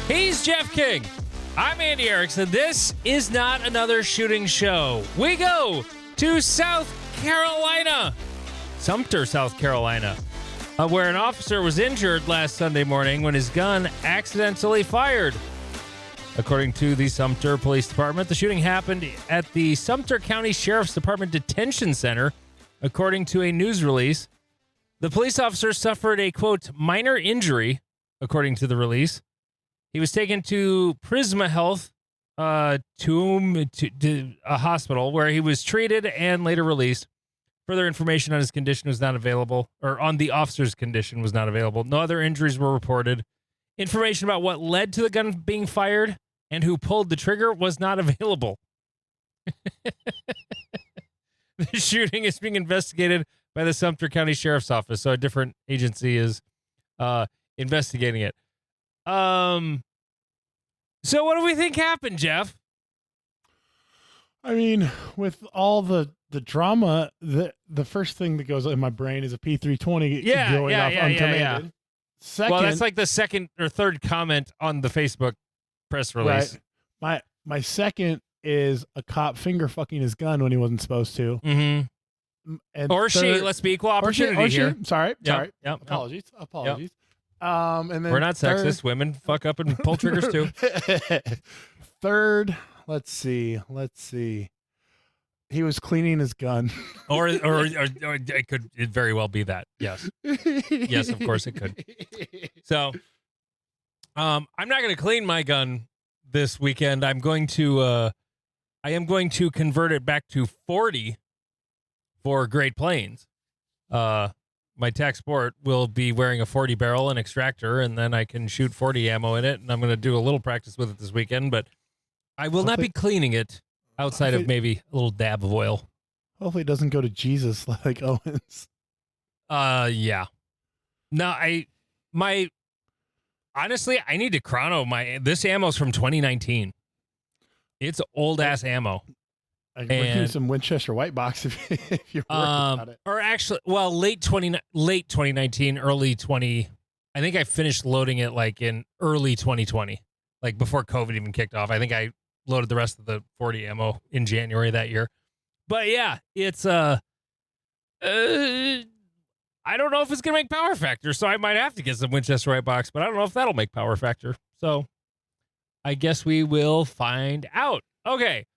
He's Jeff King. I'm Andy Erickson. This is not another shooting show. We go to South Carolina, Sumter, South Carolina, where an officer was injured last Sunday morning when his gun accidentally fired. According to the Sumter Police Department, the shooting happened at the Sumter County Sheriff's Department Detention Center, according to a news release. The police officer suffered a, quote, minor injury, according to the release. He was taken to Prisma Health to a hospital where he was treated and later released. Further information on his condition was not available, or on the officer's condition was not available. No other injuries were reported. Information about what led to the gun being fired and who pulled the trigger was not available. The shooting is being investigated by the Sumter County Sheriff's Office, so a different agency is investigating it. So what do we think happened, Jeff? I mean, with all the drama, the first thing that goes in my brain is a P320 going off uncommanded. Yeah. Second, well, that's like the second or third comment on the Facebook press release. Right. My second is a cop finger fucking his gun when he wasn't supposed to. Mm-hmm. And or she. Let's be equal opportunity here. Sorry. Yep. Apologies. Yep. And then we're not sexist. Women fuck up and pull triggers too. Third, let's see. He was cleaning his gun. or it could very well be that. Yes. Yes, of course it could. So, I'm not going to clean my gun this weekend. I am going to convert it back to 40 for Great Plains. My TAC Sport will be wearing a 40 barrel and extractor, and then I can shoot 40 ammo in it, and I'm going to do a little practice with it this weekend, but I will not be cleaning it outside of maybe a little dab of oil. Hopefully it doesn't go to Jesus like Owens. Yeah. No, honestly, I need to chrono this ammo's from 2019. It's old ass ammo. I can use some Winchester White Box if you're worried about it. Or actually, well, late 2019, early 20. I think I finished loading it like in early 2020, like before COVID even kicked off. I think I loaded the rest of the 40 ammo in January that year. But yeah, it's I don't know if it's gonna make power factor, so I might have to get some Winchester White Box, but I don't know if that'll make power factor. So I guess we will find out. Okay.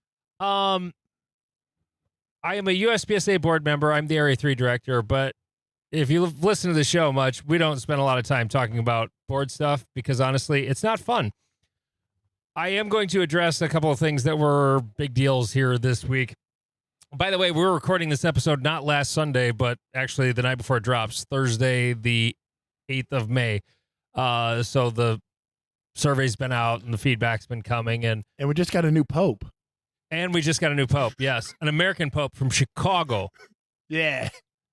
I am a USPSA board member. I'm the Area 3 director, but if you listen to the show much, we don't spend a lot of time talking about board stuff because, honestly, it's not fun. I am going to address a couple of things that were big deals here this week. By the way, we're recording this episode not last Sunday, but actually the night before it drops, Thursday, the 8th of May. So the survey's been out and the feedback's been coming. And we just got a new pope. And we just got a new pope, yes. An American pope from Chicago. Yeah.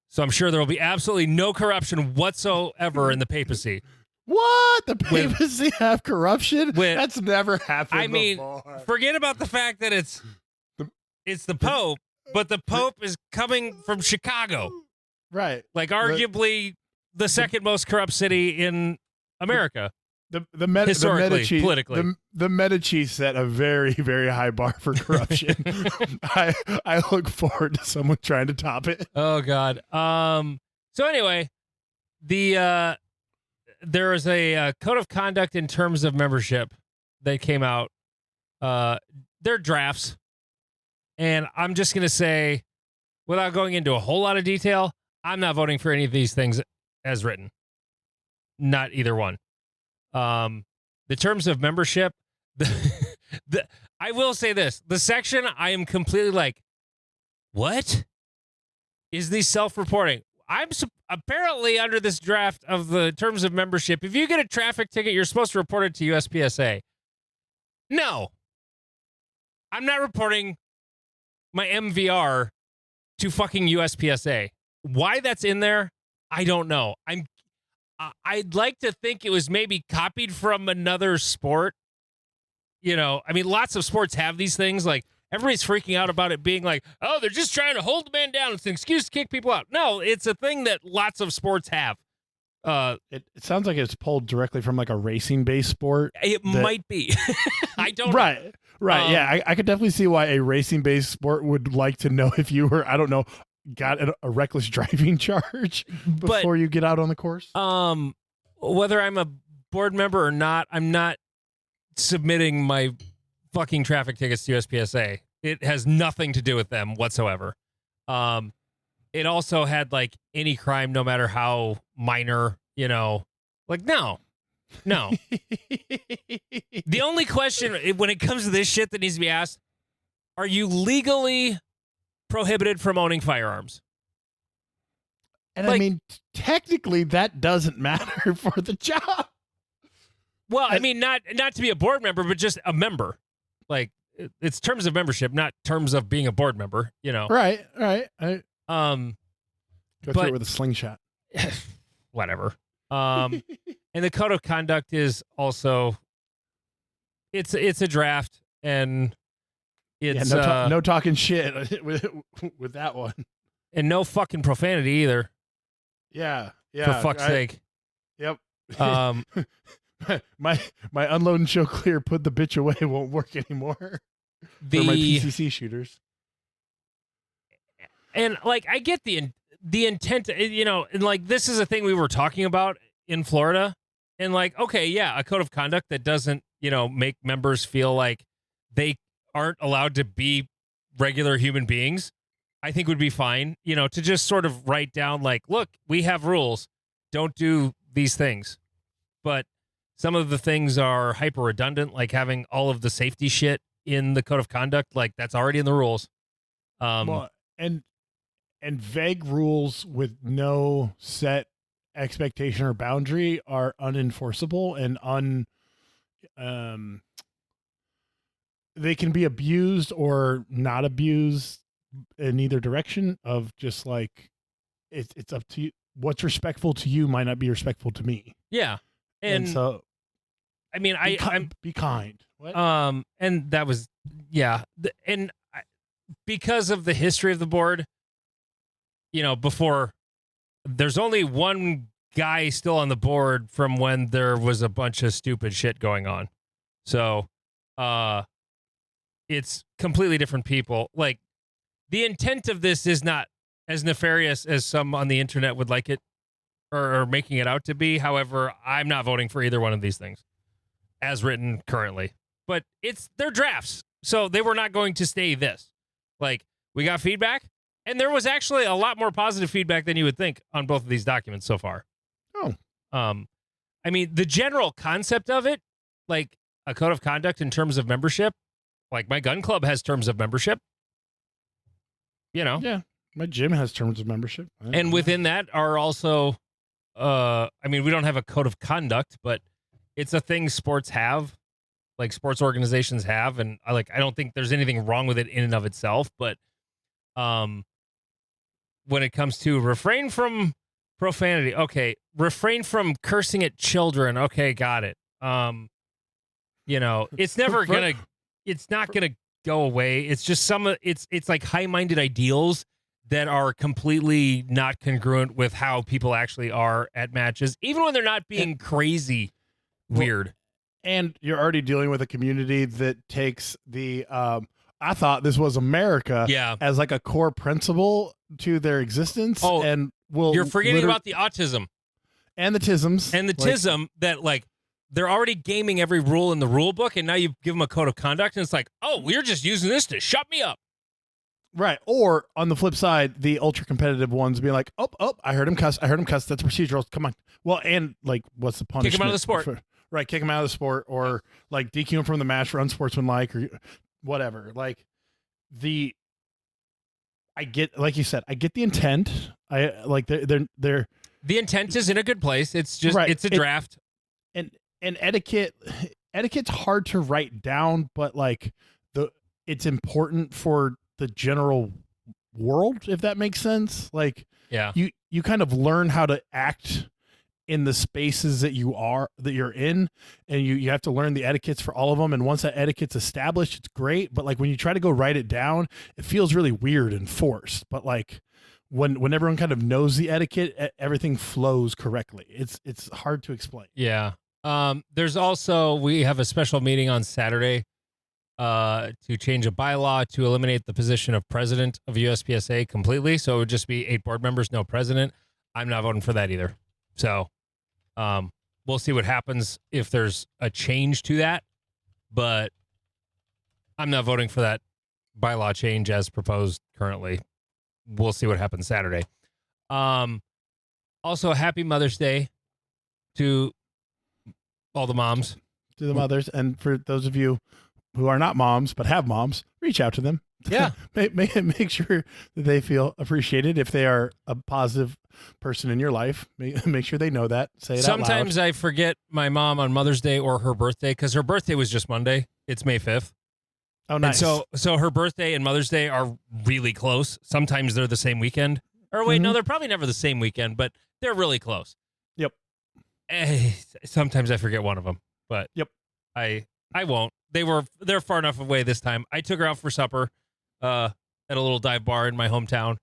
So I'm sure there will be absolutely no corruption whatsoever in the papacy. What? The papacy have corruption? That's never happened before. Forget about the fact that it's the pope, but the pope is coming from Chicago. Right. Like arguably the second most corrupt city in America. Historically, politically. The Medici set a very, very high bar for corruption. I look forward to someone trying to top it. Oh God. So anyway, there is a code of conduct in terms of membership that came out. They're drafts, and I'm just gonna say, without going into a whole lot of detail, I'm not voting for any of these things as written. Not either one. The terms of membership, I will say this, the section I am completely like, what is the self-reporting? I'm apparently under this draft of the terms of membership. If you get a traffic ticket, you're supposed to report it to USPSA. No, I'm not reporting my MVR to fucking USPSA. Why that's in there, I don't know. I'd like to think it was maybe copied from another sport. You know, I mean, lots of sports have these things. Like, everybody's freaking out about it being like, oh, they're just trying to hold the man down. It's an excuse to kick people out. No, it's a thing that lots of sports have. It sounds like it's pulled directly from like a racing based sport. It might be. I don't know. Right. Yeah. I could definitely see why a racing based sport would like to know if you were, I don't know, got a reckless driving charge before you get out on the course. Whether I'm a board member or not, I'm not submitting my fucking traffic tickets to USPSA. It has nothing to do with them whatsoever. It also had like any crime, no matter how minor, like no. The only question when it comes to this shit that needs to be asked, are you legally prohibited from owning firearms? And I mean, technically that doesn't matter for the job. Well, I mean, not to be a board member, but just a member. Like, it's terms of membership, not terms of being a board member, Right. Go through it with a slingshot. Whatever. And the code of conduct is also, it's a draft, and it's no talking shit with that one, and no fucking profanity either. Yeah. For fuck's sake. Yep. my unload and show clear, put the bitch away won't work anymore for my PCC shooters. And like, I get the intent, and like, this is a thing we were talking about in Florida, and like, okay, yeah, a code of conduct that doesn't, make members feel like they aren't allowed to be regular human beings, I think would be fine, to just sort of write down like, look, we have rules, don't do these things. But some of the things are hyper redundant, like having all of the safety shit in the code of conduct, like that's already in the rules. Well, and vague rules with no set expectation or boundary are unenforceable and they can be abused or not abused in either direction of just like, it's up to you. What's respectful to you might not be respectful to me. Yeah. And so, I mean, be kind. What? And that was, yeah. Because of the history of the board, before, there's only one guy still on the board from when there was a bunch of stupid shit going on. So, it's completely different people. Like, the intent of this is not as nefarious as some on the internet would like it or making it out to be. However, I'm not voting for either one of these things as written currently. But they're drafts, so they were not going to stay this. Like, we got feedback, and there was actually a lot more positive feedback than you would think on both of these documents so far. Oh. I mean, the general concept of it, like a code of conduct in terms of membership, like my gun club has terms of membership. Yeah, my gym has terms of membership. And within that are also, I mean, we don't have a code of conduct, but it's a thing sports have, like sports organizations have. And I don't think there's anything wrong with it in and of itself. But when it comes to refrain from profanity, okay, refrain from cursing at children. Okay, got it. It's never it's not gonna go away. It's just it's like high-minded ideals that are completely not congruent with how people actually are at matches, even when they're not being crazy weird. And you're already dealing with a community that takes the I thought this was America as like a core principle to their existence. Oh, and you're forgetting about the autism and the tisms and the tism that like they're already gaming every rule in the rule book, and now you give them a code of conduct, and it's like, oh, we're just using this to shut me up. Right. Or on the flip side, the ultra competitive ones being like, oh, I heard him cuss. That's procedural. Come on. Well, and like, what's the punishment? Kick him out of the sport. Kick him out of the sport, or like DQ him from the match for unsportsmanlike or whatever. Like I get, like you said, I get the intent. I like they're the intent is in a good place. It's just It's a draft. And etiquette's hard to write down, but like it's important for the general world, if that makes sense. Like, yeah, you kind of learn how to act in the spaces that you're in, and you have to learn the etiquettes for all of them. And once that etiquette's established, it's great. But like when you try to go write it down, it feels really weird and forced. But like when everyone kind of knows the etiquette, everything flows correctly. It's hard to explain. Yeah. There's also, we have a special meeting on Saturday to change a bylaw to eliminate the position of president of USPSA completely. So it would just be 8 board members, no president. I'm not voting for that either. So we'll see what happens if there's a change to that. But I'm not voting for that bylaw change as proposed currently. We'll see what happens Saturday. Also, happy Mother's Day to all the moms. To the mothers. And for those of you who are not moms but have moms, reach out to them. Yeah. make sure that they feel appreciated. If they are a positive person in your life, make sure they know that. Say it Sometimes out loud. I forget my mom on Mother's Day or her birthday because her birthday was just Monday. It's May 5th. Oh, nice. And so her birthday and Mother's Day are really close. Sometimes they're the same weekend. Or wait, no, they're probably never the same weekend, but they're really close. Yep. Sometimes I forget one of them, but yep. I won't. They're far enough away this time. I took her out for supper at a little dive bar in my hometown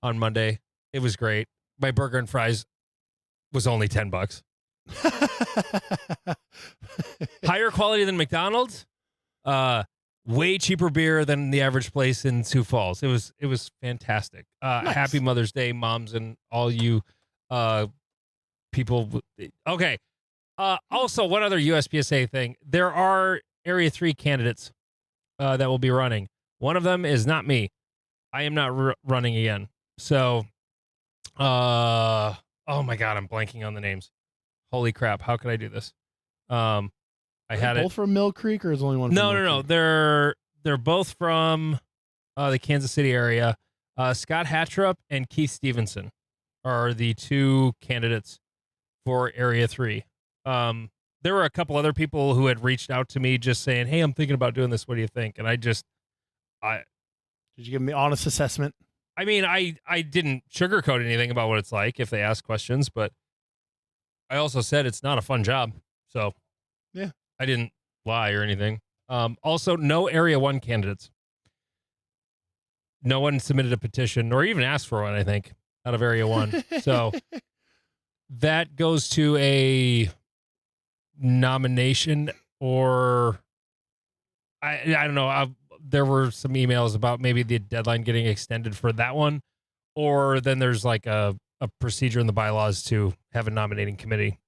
on Monday. It was great. My burger and fries was only $10. Higher quality than McDonald's. Way cheaper beer than the average place in Sioux Falls. It was fantastic. Nice. Happy Mother's Day, moms, and all you people. Okay. Also, one other USPSA thing. There are Area 3 candidates that will be running. One of them is not me. I am not running again. So, oh my God, I'm blanking on the names. Holy crap. How could I do this? I had both from Mill Creek, or is only one from No. They're both from the Kansas City area. Scott Hatrup and Keith Stevenson are the 2 candidates for Area 3. There were a couple other people who had reached out to me just saying, hey, I'm thinking about doing this. What do you think? And did you give them the honest assessment? I mean, I didn't sugarcoat anything about what it's like if they ask questions, but I also said it's not a fun job. So yeah, I didn't lie or anything. Also, no Area 1 candidates. No one submitted a petition or even asked for one, I think, out of Area 1. So that goes to a nomination, or I don't know. There were some emails about maybe the deadline getting extended for that one, or then there's like a procedure in the bylaws to have a nominating committee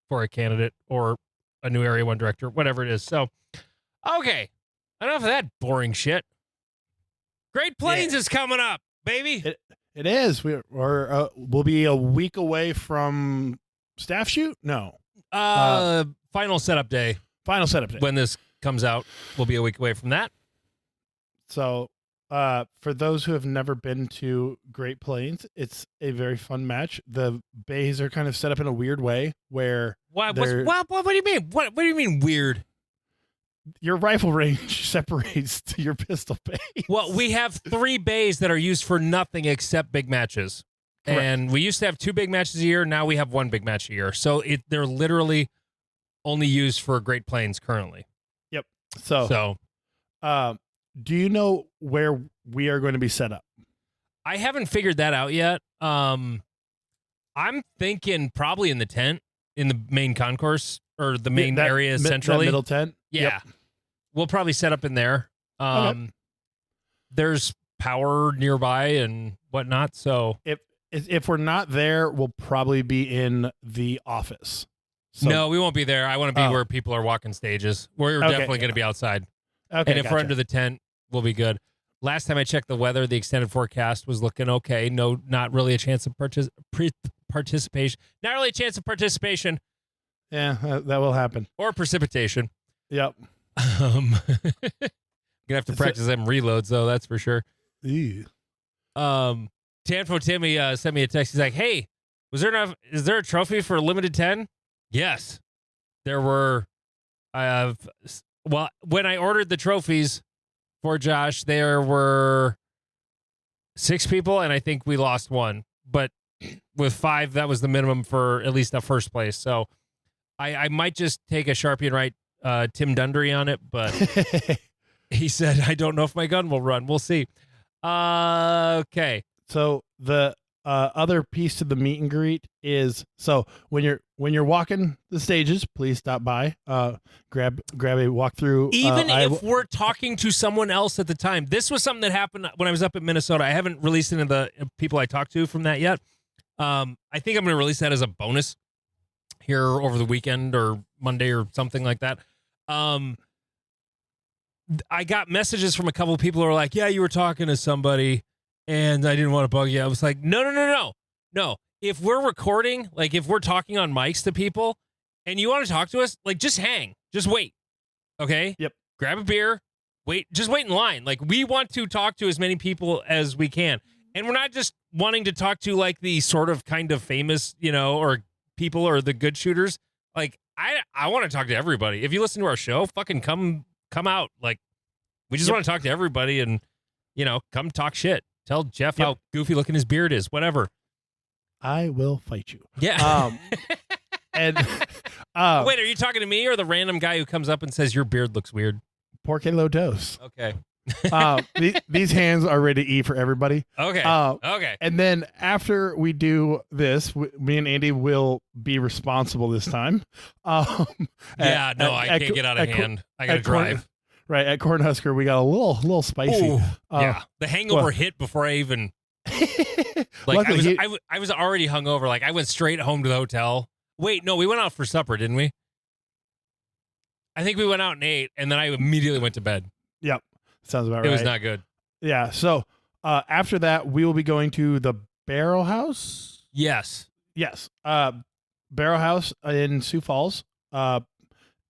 for a candidate or a new Area 1 director, whatever it is. So, okay, enough of that boring shit. Great Plains is coming up, baby. It is. We'll be a week away from staff shoot. No. Final setup day. Final setup day. When this comes out, we'll be a week away from that. So, for those who have never been to Great Plains, it's a very fun match. The bays are kind of set up in a weird way where what do you mean? What do you mean weird? Your rifle range separates to your pistol bay. Well, we have 3 bays that are used for nothing except big matches. Correct. And we used to have 2 big matches a year. Now we have 1 big match a year. So they're literally only used for Great Plains currently. Yep. So, do you know where we are going to be set up? I haven't figured that out yet. I'm thinking probably in the tent, in the main concourse or the main area centrally. That middle tent? Yeah. Yep. We'll probably set up in there. Okay. There's power nearby and whatnot. So if we're not there, we'll probably be in the office. So, no, we won't be there. I want to be where people are walking stages. We're definitely going to be outside. Okay, and if we're under the tent, we'll be good. Last time I checked the weather, the extended forecast was looking okay. No, not really a chance of participation. Not really a chance of participation. Yeah, that will happen. Or precipitation. Yep. Gonna have to practice them reloads though. That's for sure. Ew. Tanfo Timmy sent me a text. He's like, "Hey, is there a trophy for limited 10?" Yes, there were. Well, when I ordered the trophies for Josh, there were 6 people, and I think we lost 1. But with 5, that was the minimum for at least a first place. So I might just take a Sharpie and write Tim Dundry on it, but he said, I don't know if my gun will run. We'll see. Okay. So the other piece to the meet and greet is, so when you're walking the stages, please stop by, grab a walkthrough. Even if we're talking to someone else at the time. This was something that happened when I was up in Minnesota. I haven't released any of the people I talked to from that yet. I think I'm going to release that as a bonus here over the weekend or Monday or something like that. I got messages from a couple of people who were like, yeah, you were talking to somebody and I didn't want to bug you. I was like, no. If we're recording, like if we're talking on mics to people and you want to talk to us, like just hang, just wait. Okay. Yep. Grab a beer, just wait in line. Like we want to talk to as many people as we can. And we're not just wanting to talk to like the sort of kind of famous, or people or the good shooters. Like I want to talk to everybody. If you listen to our show, fucking come out. Like we just want to talk to everybody and, come talk shit. Tell Jeff how goofy looking his beard is, whatever. I will fight you. Yeah. And wait, are you talking to me or the random guy who comes up and says your beard looks weird? Porque lo dos. Okay. These hands are ready to eat for everybody. Okay. Okay. And then after we do this, me and Andy will be responsible this time. I can't get out of hand. I got to drive. Right, at Cornhusker, we got a little spicy. Ooh, the hangover hit before I even. Like I was already hungover. Like I went straight home to the hotel. Wait, no, we went out for supper, didn't we? I think we went out and ate, and then I immediately went to bed. Yep, sounds about right. It was not good. Yeah. So after that, we will be going to the Barrel House. Yes. Barrel House in Sioux Falls. The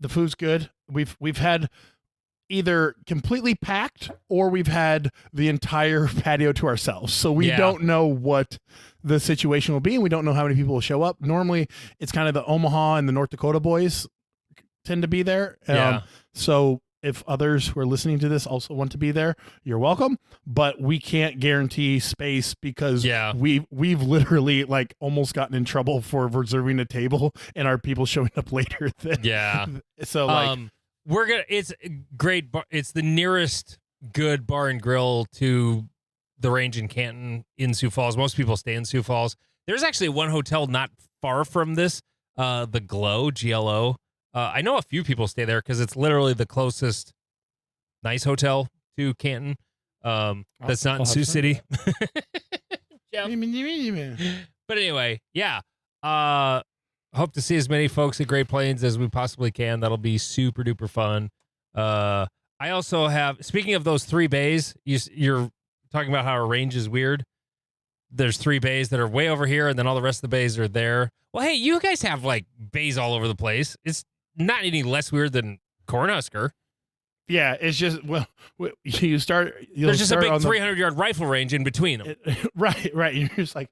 food's good. We've had either completely packed or we've had the entire patio to ourselves. So we don't know what the situation will be, and we don't know how many people will show up. Normally, it's kind of the Omaha and the North Dakota boys tend to be there. So if others who are listening to this also want to be there, you're welcome. But we can't guarantee space because we've literally like almost gotten in trouble for reserving a table and our people showing up later than so like it's great. It's the nearest good bar and grill to the range in Canton in Sioux Falls. Most people stay in Sioux Falls. There's actually one hotel not far from this, the Glow, GLO. I know a few people stay there because it's literally the closest nice hotel to Canton. That's not in Sioux City. But anyway, hope to see as many folks at Great Plains as we possibly can. That'll be super duper fun. I also have, speaking of those 3 bays, you're talking about how our range is weird. There's 3 bays that are way over here, and then all the rest of the bays are there. Well, hey, you guys have like bays all over the place. It's not any less weird than Cornhusker. Yeah, it's just, you start. There's just a big 300-yard rifle range in between them. Right. You're just like,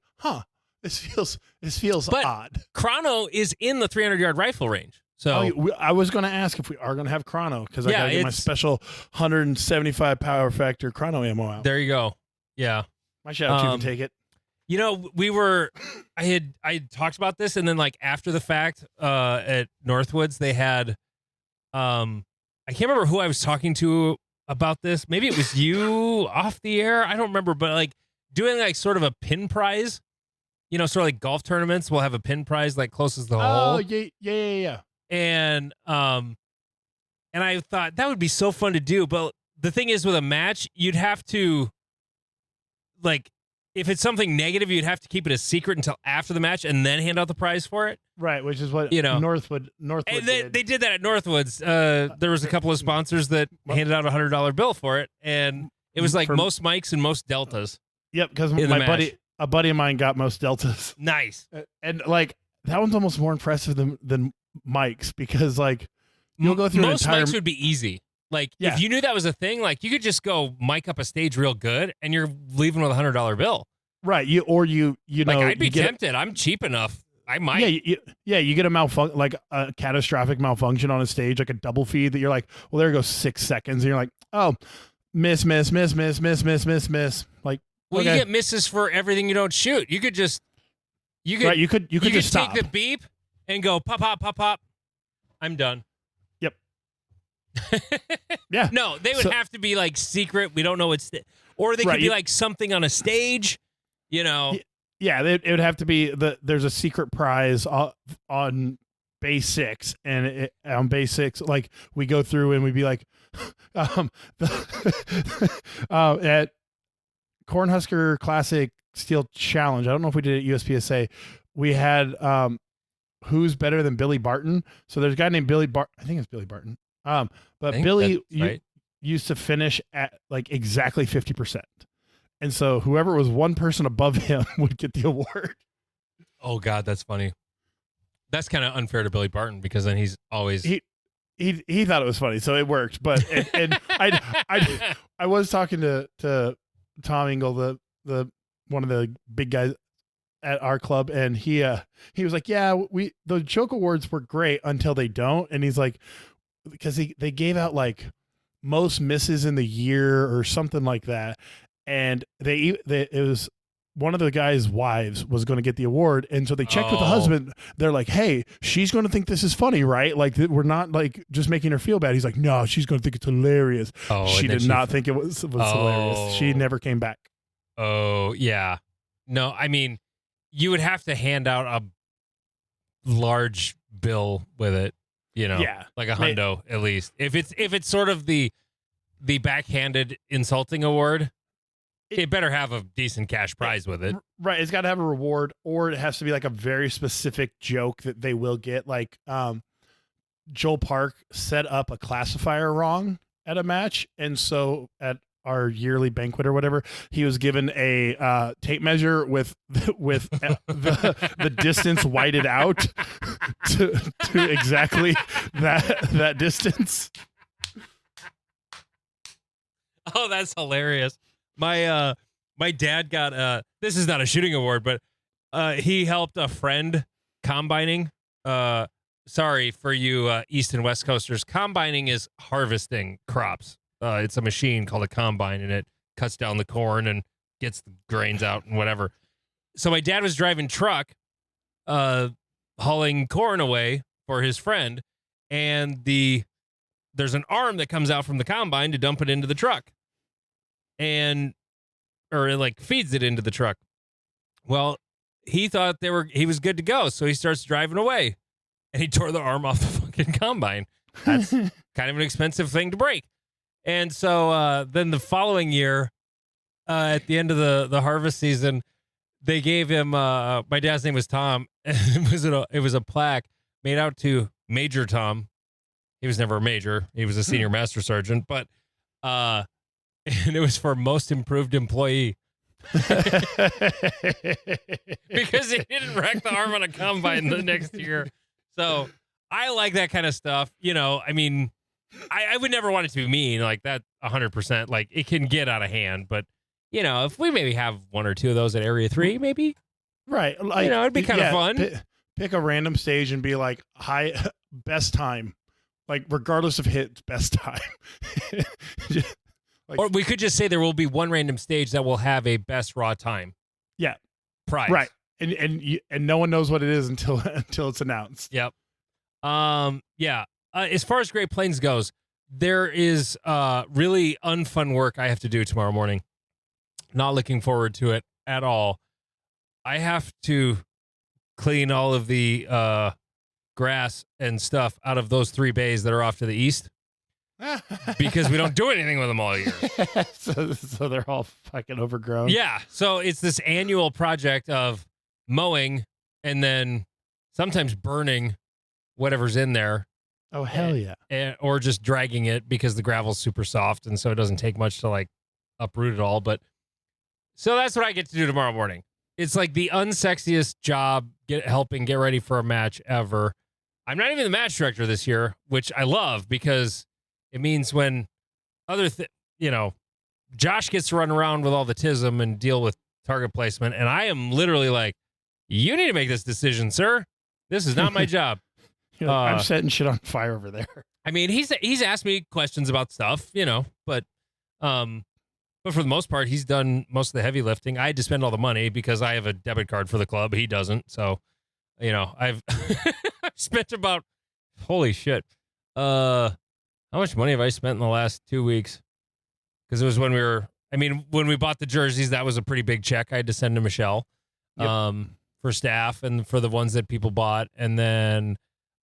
this feels odd. Chrono is in the 300-yard rifle range. So I was going to ask if we are going to have Chrono because I got to get my special 175 power factor Chrono ammo out. There you go. Yeah. My shout out, you can take it. I had talked about this, and then like after the fact, at Northwoods, they had, I can't remember who I was talking to about this. Maybe it was you off the air. I don't remember, but like doing like sort of a pin prize, sort of like golf tournaments will have a pin prize like closest to the hole. Oh, yeah. And I thought that would be so fun to do. But the thing is with a match, you'd have to like, if it's something negative, you'd have to keep it a secret until after the match and then hand out the prize for it. Right, which is what Northwood did. They did that at Northwoods. There was a couple of sponsors that handed out $100 bill for it, and it was like most mics and most deltas. Yep, because a buddy of mine got most deltas. Nice. And like that one's almost more impressive than Mike's because like you'll go through most mics would be easy. Like if you knew that was a thing, like you could just go mic up a stage real good and you're leaving with $100 bill. Right. You know, I'd be tempted. I'm cheap enough. I might. Yeah. You get a catastrophic malfunction on a stage, like a double feed that you're like, well, there goes 6 seconds. And you're like, oh, miss. Like, well, okay. You get misses for everything you don't shoot. You could just just stop. Take the beep and go pop. I'm done. Yep. Yeah. No, they would have to be like secret. We don't know or they could be like something on a stage. Yeah, Yeah, it would have to be there's a secret prize on base 6, and on base 6, like we go through and we'd be like, at Cornhusker Classic Steel Challenge. I don't know if we did it at USPSA. We had who's better than Billy Barton. So there's a guy named Billy Barton. I think it's Billy Barton. But Billy used to finish at like exactly 50%. And so whoever was one person above him would get the award. Oh God, that's funny. That's kind of unfair to Billy Barton because then he's always he thought it was funny, so it worked. But and I was talking to Tom Engel, the one of the big guys at our club, and he was like, yeah, the joke awards were great until they don't. And he's like, because they gave out like most misses in the year or something like that, and it was one of the guy's wives was going to get the award, and so they checked with the husband. They're like, hey, she's going to think this is funny, right? Like we're not like just making her feel bad. He's like, no, she's going to think it's hilarious. She did not think it was hilarious. She never came back. Oh yeah. No, I mean, you would have to hand out a large bill with it, like a hundo at least. If it's sort of the backhanded insulting award, it better have a decent cash prize with it. Right. It's got to have a reward, or it has to be like a very specific joke that they will get. Like Joel Park set up a classifier wrong at a match. And so at our yearly banquet or whatever, he was given a tape measure with the distance whited out to exactly that distance. Oh, that's hilarious. My dad got this is not a shooting award, but he helped a friend combining. Sorry for you East and West Coasters. Combining is harvesting crops. It's a machine called a combine, and it cuts down the corn and gets the grains out and whatever. So my dad was driving truck, hauling corn away for his friend, and there's an arm that comes out from the combine to dump it into the truck. Or it like feeds it into the truck. Well, he thought he was good to go, so he starts driving away, and he tore the arm off the fucking combine. That's kind of an expensive thing to break. And so then the following year, at the end of the harvest season, they gave him my dad's name was Tom, and it was a plaque made out to Major Tom. He was never a major; he was a senior master sergeant, but and it was for most improved employee. Because he didn't wreck the arm on a combine the next year. So I like that kind of stuff. I mean, I would never want it to be mean like that 100%. Like it can get out of hand, but if we maybe have one or two of those at Area 3, maybe. Right. Like, it'd be kind of fun. Pick a random stage and be like, best time. Like regardless of hits, best time. Or we could just say there will be one random stage that will have a best raw time. Yeah. Prize. Right. And no one knows what it is until it's announced. Yep. Yeah. As far as Great Plains goes, there is really unfun work I have to do tomorrow morning. Not looking forward to it at all. I have to clean all of the grass and stuff out of those 3 bays that are off to the east. Because we don't do anything with them all year. so they're all fucking overgrown. Yeah. So it's this annual project of mowing and then sometimes burning whatever's in there. Oh, hell yeah. Or just dragging it because the gravel's super soft. And so it doesn't take much to like uproot it all. But so that's what I get to do tomorrow morning. It's like the unsexiest job helping get ready for a match ever. I'm not even the match director this year, which I love because it means when Josh gets to run around with all the tism and deal with target placement, and I am literally like, you need to make this decision, sir. This is not my job. I'm setting shit on fire over there. I mean, he's asked me questions about stuff, but for the most part, he's done most of the heavy lifting. I had to spend all the money because I have a debit card for the club. He doesn't. So, I've spent about, holy shit. How much money have I spent in the last 2 weeks? Because it was when we bought the jerseys, that was a pretty big check I had to send to Michelle. Yep. For staff and for the ones that people bought. And then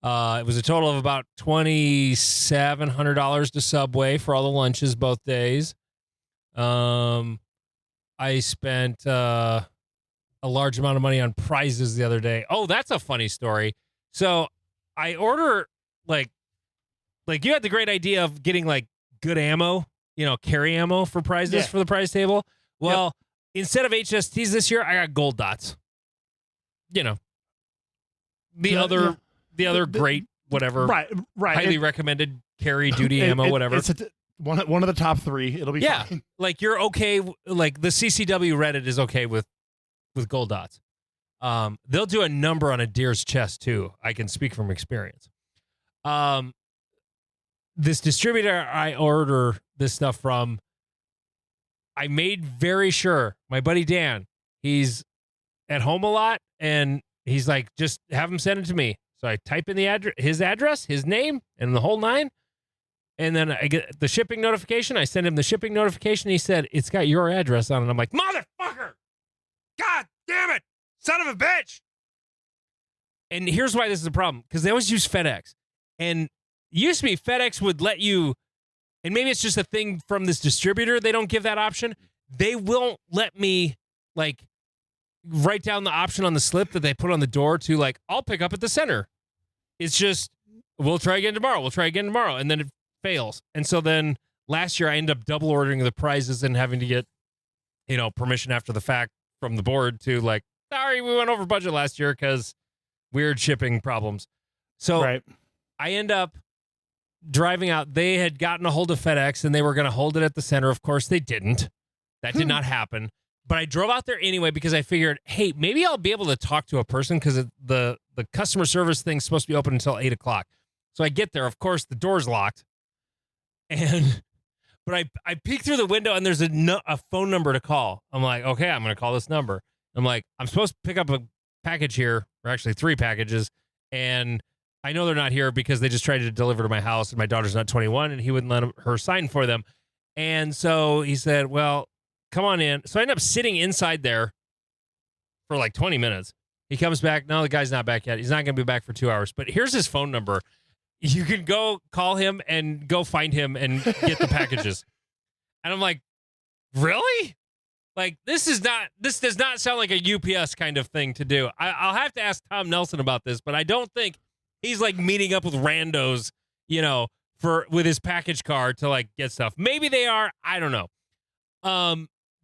it was a total of about $2,700 to Subway for all the lunches both days. I spent a large amount of money on prizes the other day. Oh, that's a funny story. So I order like you had the great idea of getting like good ammo, carry ammo for prizes for the prize table. Well, instead of HSTs this year, I got gold dots. The other great whatever, right, highly recommended carry duty ammo, whatever. It's one of the top 3. It'll be fine. Like you're okay. Like the CCW Reddit is okay with gold dots. They'll do a number on a deer's chest too. I can speak from experience. This distributor I order this stuff from, I made very sure my buddy Dan, he's at home a lot, and he's like, just have him send it to me. So I type in his address, his name, and the whole 9. And then I get the shipping notification. I send him the shipping notification. He said, it's got your address on it. I'm like, motherfucker! God damn it! Son of a bitch! And here's why this is a problem. Because they always use FedEx. And used to be FedEx would let you, and maybe it's just a thing from this distributor, they don't give that option. They won't let me, like, write down the option on the slip that they put on the door to, like, I'll pick up at the center. It's just, we'll try again tomorrow. And then it fails. And so then last year I ended up double ordering the prizes and having to get, permission after the fact from the board to, like, sorry, we went over budget last year because weird shipping problems. So I end up driving out. They had gotten a hold of FedEx and they were going to hold it at the center. Of course, they didn't. That did not happen. But I drove out there anyway because I figured, hey, maybe I'll be able to talk to a person because the customer service thing's supposed to be open until 8 o'clock. So I get there. Of course, the door's locked. But I peek through the window and there's a phone number to call. I'm like, okay, I'm going to call this number. I'm like, I'm supposed to pick up a package here, or actually 3 packages, and I know they're not here because they just tried to deliver to my house, and my daughter's not 21, and he wouldn't let her sign for them. And so he said, well, come on in. So I ended up sitting inside there for like 20 minutes. He comes back. No, the guy's not back yet. He's not going to be back for 2 hours. But here's his phone number. You can go call him and go find him and get the packages. And I'm like, really? Like, this does not sound like a UPS kind of thing to do. I'll have to ask Tom Nelson about this, but I don't think he's like meeting up with randos, with his package car to like get stuff. Maybe they are. I don't know.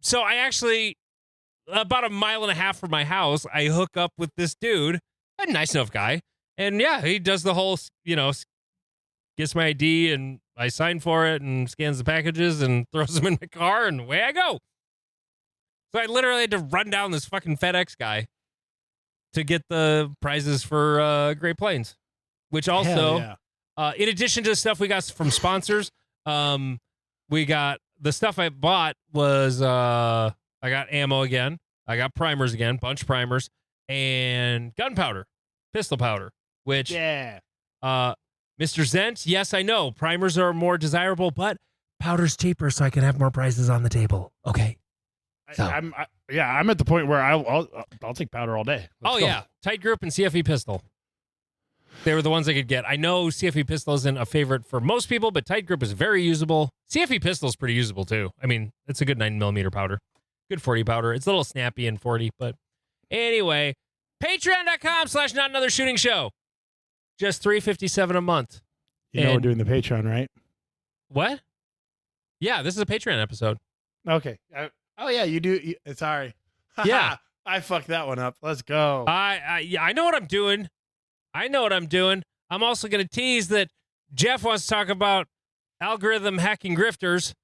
So I actually, about 1.5 miles from my house, I hook up with this dude, a nice enough guy. And yeah, he does the whole, gets my ID and I sign for it and scans the packages and throws them in my car and away I go. So I literally had to run down this fucking FedEx guy to get the prizes for Great Plains, which also, in addition to the stuff we got from sponsors, we got the stuff I bought was I got ammo again. I got primers again, bunch primers, and gunpowder, pistol powder, which, Mr. Zent, yes, I know primers are more desirable, but powder's cheaper, so I can have more prizes on the table. Okay. So. I'm at the point where I'll take powder all day. Let's go. Yeah. Tight Grip and CFE pistol. They were the ones I could get. I know CFE pistol isn't a favorite for most people, but Tight Grip is very usable. CFE pistol is pretty usable too. I mean, it's a good 9mm powder. Good 40 powder. It's a little snappy in 40, but anyway, patreon.com/not another shooting show. Just $3.57 a month. We're doing the Patreon, right? What? Yeah, this is a Patreon episode. Okay. Oh yeah, you do. Sorry. Yeah, I fucked that one up. Let's go. I know what I'm doing. I'm also going to tease that Jeff wants to talk about algorithm hacking grifters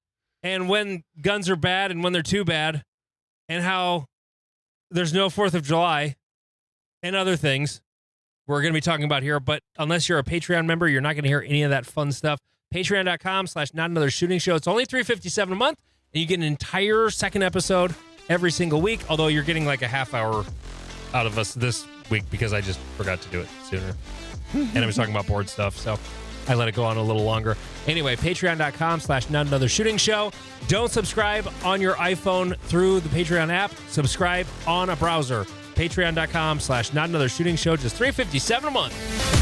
and when guns are bad and when they're too bad and how there's no 4th of July and other things we're going to be talking about here. But unless you're a Patreon member, you're not going to hear any of that fun stuff. Patreon.com/not another shooting show. It's only $3.57 a month. And you get an entire second episode every single week, although you're getting like a half hour out of us this week because I just forgot to do it sooner. And I was talking about board stuff, so I let it go on a little longer. Anyway, patreon.com/not another shooting show. Don't subscribe on your iPhone through the Patreon app. Subscribe on a browser. Patreon.com/Not Another Shooting Show. Just $3.57 a month.